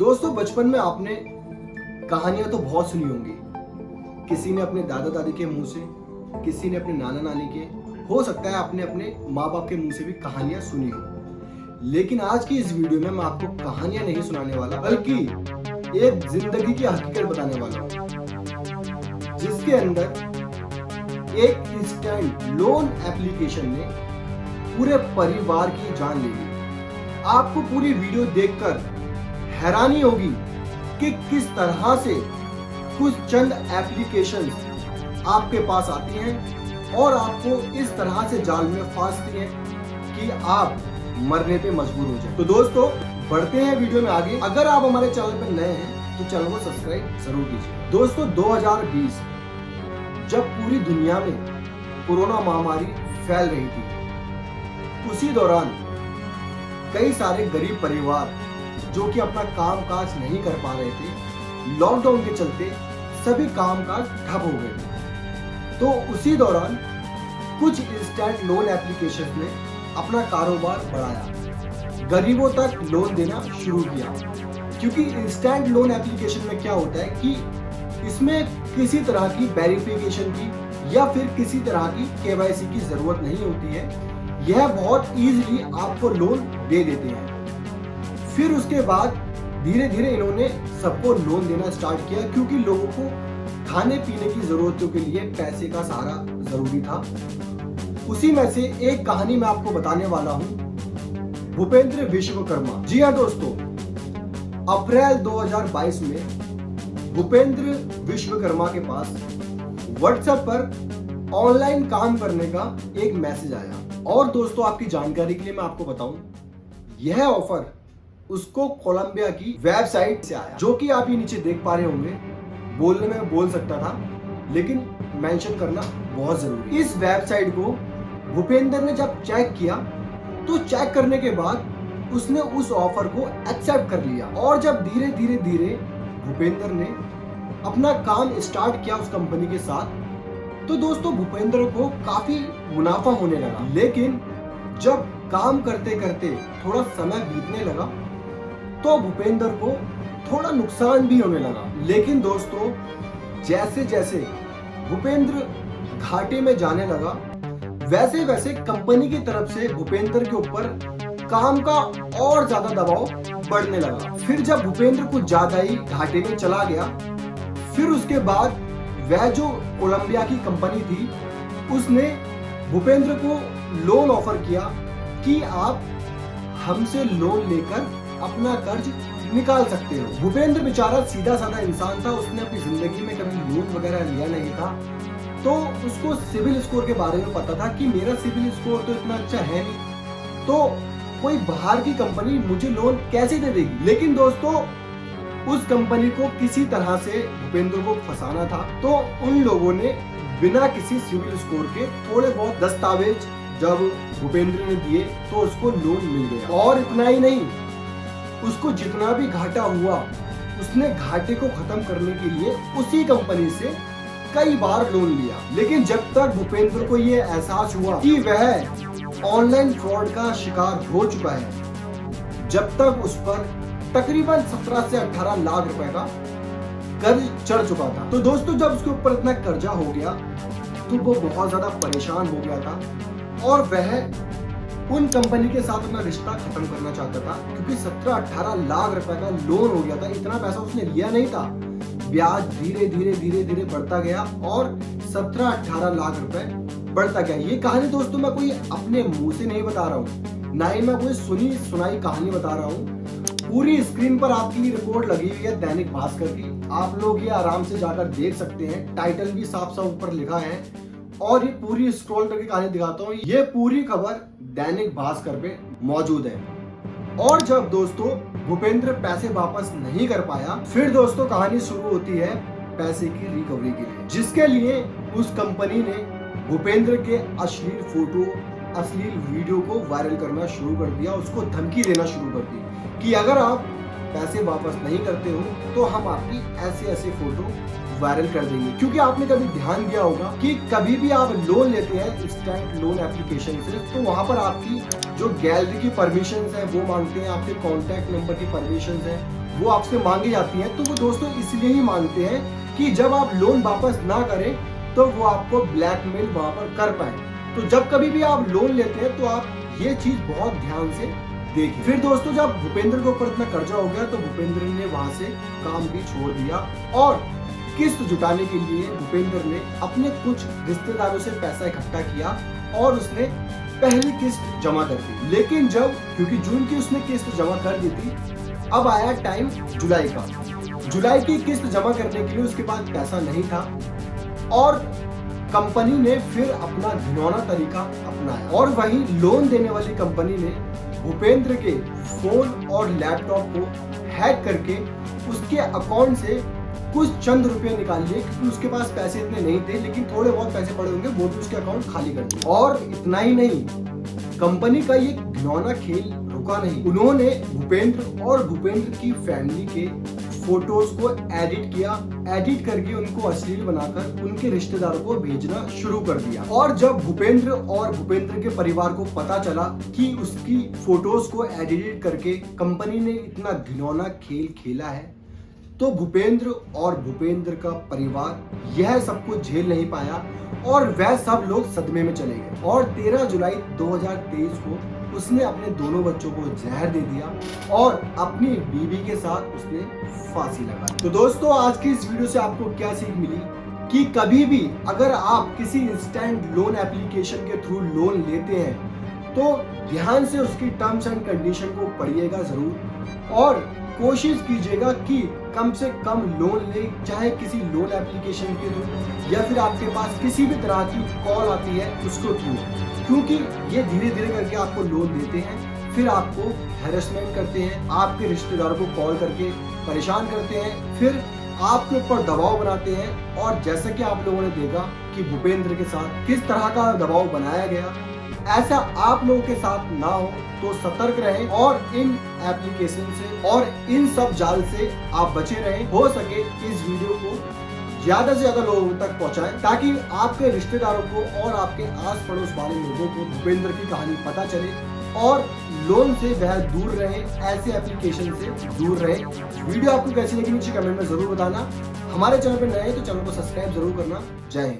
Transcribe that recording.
दोस्तों बचपन में आपने कहानियां तो बहुत सुनी होंगी। किसी ने अपने दादा दादी के मुंह से, किसी ने अपने नाना नानी के, हो सकता है आपने अपने माँ बाप के मुंह से भी कहानियां सुनी हो। लेकिन आज की इस वीडियो में मैं आपको कहानियां नहीं सुनाने वाला, बल्कि एक जिंदगी की हकीकत बताने वाला हूं, जिसके अंदर एक इंस्टेंट लोन एप्लीकेशन ने पूरे परिवार की जान ले ली। आपको पूरी वीडियो देखकर हैरानी होगी कि किस तरह से कुछ चंद एप्लीकेशंस आपके पास आती हैं और आपको इस तरह से जाल में फांसती हैं कि आप मरने पे मजबूर हो जाए। तो दोस्तों बढ़ते हैं वीडियो में आगे। अगर आप हमारे चैनल पर नए हैं तो चैनल को सब्सक्राइब जरूर कीजिए। दोस्तों 2020 जब पूरी दुनिया में कोरोना महामारी फैल रही थी, उसी दौरान कई सारे गरीब परिवार जो कि अपना काम काज नहीं कर पा रहे थे, लॉकडाउन के चलते सभी काम काज ठप हो गए थे। तो उसी दौरान कुछ इंस्टेंट लोन एप्लीकेशन ने अपना कारोबार बढ़ाया, गरीबों तक लोन देना शुरू किया। क्योंकि इंस्टेंट लोन एप्लीकेशन में क्या होता है कि इसमें किसी तरह की वेरिफिकेशन की या फिर किसी तरह की केवाईसी की जरूरत नहीं होती है। यह बहुत इजीली आपको लोन दे देते हैं। फिर उसके बाद धीरे धीरे इन्होंने सबको लोन देना स्टार्ट किया, क्योंकि लोगों को खाने पीने की जरूरतों के लिए पैसे का सहारा जरूरी था। उसी में से एक कहानी मैं आपको बताने वाला हूं, भूपेंद्र विश्वकर्मा। जी हाँ दोस्तों, अप्रैल 2022 में भूपेंद्र विश्वकर्मा के पास व्हाट्सएप पर ऑनलाइन काम करने का एक मैसेज आया। और दोस्तों आपकी जानकारी के लिए मैं आपको बताऊं, यह ऑफर उसको कोलंबिया की वेबसाइट से आया, जो कि आप ये नीचे देख पा रहे होंगे। बोलने में बोल सकता था, लेकिन मेंशन करना बहुत जरूरी। इस वेबसाइट को भूपेंद्र ने जब चेक किया तो चेक करने के बाद उसने उस ऑफर को एक्सेप्ट कर लिया। और जब धीरे धीरे धीरे भूपेंद्र ने अपना काम स्टार्ट किया उस कंपनी के साथ, तो दोस्तों भूपेंद्र को काफी मुनाफा होने लगा। लेकिन जब काम करते करते थोड़ा समय बीतने लगा तो भूपेंद्र को थोड़ा नुकसान भी होने लगा। लेकिन दोस्तों जैसे जैसे भूपेंद्र घाटे में जाने लगा, वैसे वैसे कंपनी की तरफ से भूपेंद्र के ऊपर काम का और ज्यादा दबाव बढ़ने लगा। फिर जब भूपेंद्र कुछ ज्यादा ही घाटे में चला गया, फिर उसके बाद वह जो कोलंबिया की कंपनी थी, उसने भूपेंद्र को लोन ऑफर किया कि आप हमसे लोन लेकर अपना कर्ज निकाल सकते हो। भूपेंद्र बेचारा सीधा साधा इंसान था, उसने अपनी जिंदगी में कभी लोन वगैरह लिया नहीं था। तो उसको सिविल स्कोर के बारे में पता था कि मेरा सिविल स्कोर तो इतना अच्छा है नहीं, तो कोई बाहर की कंपनी मुझे लोन कैसे दे देगी। लेकिन दोस्तों उस कंपनी को किसी तरह से भूपेंद्र को फंसाना था। तो उन लोगों ने बिना किसी सिविल स्कोर के थोड़े बहुत दस्तावेज जब भूपेंद्र ने दिए तो उसको लोन मिल गया। और इतना ही नहीं, उसको जितना भी घाटा हुआ, उसने घाटे को खत्म करने के लिए उसी कंपनी से कई बार लोन लिया। लेकिन जब तक भूपेंद्र को ये एहसास हुआ कि वह ऑनलाइन फ्रॉड का शिकार हो चुका है, जब तक उस पर तकरीबन 17 से 18 लाख रुपए का कर्ज चढ़ चुका था। तो दोस्तों जब उसके ऊपर इतना कर्जा हो गया तो वो बहुत ज्यादा परेशान हो गया था और वह उन कंपनी के साथ अपना रिश्ता खत्म करना चाहता था, क्योंकि 17-18 लाख रुपए का लोन हो गया था। इतना पैसा उसने लिया नहीं था, ब्याज धीरे धीरे धीरे धीरे बढ़ता गया और 17-18 लाख रुपए बढ़ता गया। ये कहानी दोस्तों मैं कोई अपने मुंह से नहीं बता रहा हूँ, ना ही मैं कोई सुनी सुनाई कहानी बता रहा हूँ। पूरी स्क्रीन पर आपकी रिपोर्ट लगी हुई है दैनिक भास्कर की, आप लोग ये आराम से जाकर देख सकते हैं। टाइटल भी साफ साफ ऊपर लिखा है और ये पूरी स्क्रॉल करके कहानी दिखाता हूँ। ये पूरी खबर दैनिक भास्कर पे मौजूद है। और जब दोस्तों भूपेंद्र पैसे वापस नहीं कर पाया, फिर दोस्तों कहानी शुरू होती है पैसे की रिकवरी के लिए, जिसके लिए उस कंपनी ने भूपेंद्र के अश्लील फोटो, अश्लील वीडियो को वायरल करना शुरू कर दिया, उसको धमकी देना शुरू कर दी कि अगर आप पैसे वापस नहीं करते हो तो हम आपकी ऐसे ऐसे फोटो वायरल कर देंगे। क्योंकि आपने कभी ध्यान दिया होगा कि कभी भी आप लोन लेते हैं इंस्टेंट लोन एप्लीकेशन से, तो वहां पर आपकी जो गैलरी की परमिशन है वो मांगते हैं, आपके कॉन्टैक्ट नंबर की परमिशन है, वो आपसे मांगी जाती हैं, तो वो दोस्तों इसलिए ही मांगते हैं कि जब आप लोन वापस ना करें तो वो आपको ब्लैकमेल वहां पर कर पाए। तो जब कभी भी आप लोन लेते हैं तो आप ये चीज बहुत ध्यान से देखें। फिर दोस्तों जब भूपेंद्र के ऊपर इतना कर्जा हो गया तो भूपेंद्र ने वहां से काम भी छोड़ दिया और किस्त जुटाने के लिए भूपेंद्र ने अपने कुछ रिश्तेदारों से पैसा इकट्ठा किया और उसने पहली किस्त जमा कर दी। लेकिन जब क्योंकि जून की उसने किस्त जमा कर दी थी, अब आया टाइम जुलाई का। जुलाई की किस्त जमा करने के लिए उसके पास पैसा नहीं था और कंपनी ने फिर अपना घिनौना तरीका अपनाया और वही लोन देने वाली कंपनी ने भूपेंद्र के फोन और लैपटॉप को हैक करके उसके अकाउंट से कुछ चंद रुपए निकाल लिए, क्योंकि उसके पास पैसे इतने नहीं थे, लेकिन थोड़े बहुत पैसे पड़े होंगे, वो भी उसके अकाउंट खाली कर दिए। और इतना ही नहीं, कंपनी का ये घिनौना खेल रुका नहीं। उन्होंने भूपेंद्र और भूपेंद्र की फैमिली के फोटोज को एडिट किया, एडिट करके उनको अश्लील बनाकर उनके रिश्तेदारों को भेजना शुरू कर दिया। और जब भूपेंद्र और भूपेंद्र के परिवार को पता चला कि उसकी फोटोज को एडिट करके कंपनी ने इतना घिनौना खेल खेला है, तो भूपेंद्र और भूपेंद्र का परिवार यह सब कुछ झेल नहीं पाया और वह सब लोग सदमे में चले गए। और 13 जुलाई 2023 को उसने अपने दोनों बच्चों को जहर दे दिया और अपनी बीवी के साथ उसने फांसी लगा दी। तो दोस्तों आज की इस वीडियो से आपको क्या सीख मिली कि कभी भी अगर आप किसी इंस्टेंट लोन एप्लीकेशन के थ्रू लोन लेते हैं तो ध्यान से उसकी टर्म्स एंड कंडीशन को पढ़िएगा जरूर और कोशिश कीजिएगा कि कम से कम लोन ले, चाहे किसी लोन एप्लीकेशन के थ्रू या फिर आपके पास किसी भी तरह की कॉल आती है उसको थ्रू, क्योंकि ये धीरे धीरे करके आपको लोन देते हैं, फिर आपको हैरेसमेंट करते हैं, आपके रिश्तेदारों को कॉल करके परेशान करते हैं, फिर आपके ऊपर दबाव बनाते हैं। और जैसा कि आप लोगों ने देखा कि भूपेंद्र के साथ किस तरह का दबाव बनाया गया, ऐसा आप लोगों के साथ ना हो तो सतर्क रहें और इन एप्लीकेशन से और इन सब जाल से आप बचे रहें। हो सके इस वीडियो को ज्यादा से ज्यादा लोगों तक पहुंचाएं ताकि आपके रिश्तेदारों को और आपके आस पड़ोस वाले लोगों को भूपेंद्र की कहानी पता चले और लोन से वह दूर रहे, ऐसे एप्लीकेशन से दूर रहे। वीडियो आपको कैसी लगी नीचे कमेंट में जरूर बताना। हमारे चैनल पर नए हैं तो चैनल को सब्सक्राइब जरूर करना। जय हिंद।